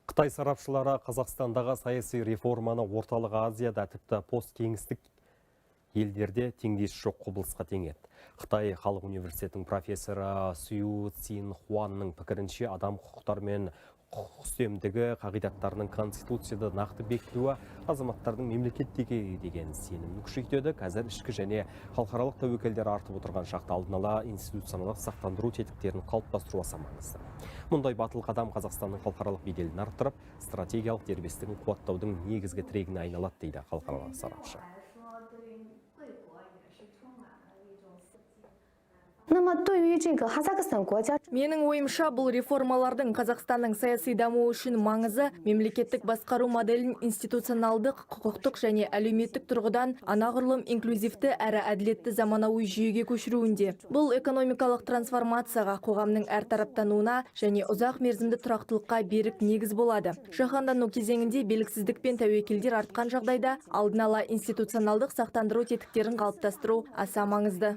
Қытай сарапшылары Қазақстандағы саяси реформаны орталық Азияда тіпті посткеңістік елдерде теңдесі жоқ құбылысқа теңеді. Қытай Халық университетінің профессоры Сю Цин Хуанның пікірінше адам құқықтары мен құқық үстемдігі қағидаттарының конституцияда нақты бекітуі азаматтардың мемлекеттегі деген сенімін күшейтеді. Қазір ішкі және халықаралық тәуекелдер артып отырған шақта алдын ала институционалдық сақтандыру тетіктерін қалыптастыру аса маңызды. Мұндай батыл қадам Қазақстанның халықаралық беделін арттырып, стратегиялық дербестігін қуаттаудың негізгі тірегіне айналады дейді халықаралық сарапшы. Менің ойымша, бұл реформалардың Қазақстанның саяси дамуы үшін маңызы мемлекеттік басқару моделін институционалдық, құқықтық және әлеуметтік тұрғыдан анағұрлым инклюзивті әрі әділетті заманауи жүйеге көшіруінде. Бұл экономикалық трансформацияға, қоғамның әртараптануына және ұзақ мерзімді тұрақтылыққа берік негіз болады. Жаһандану кезеңінде белгісіздік пен тәуекелдер артқан жағдайда алдын ала институционалдық сақтандыру тетіктерін қалыптастыру аса маңызды.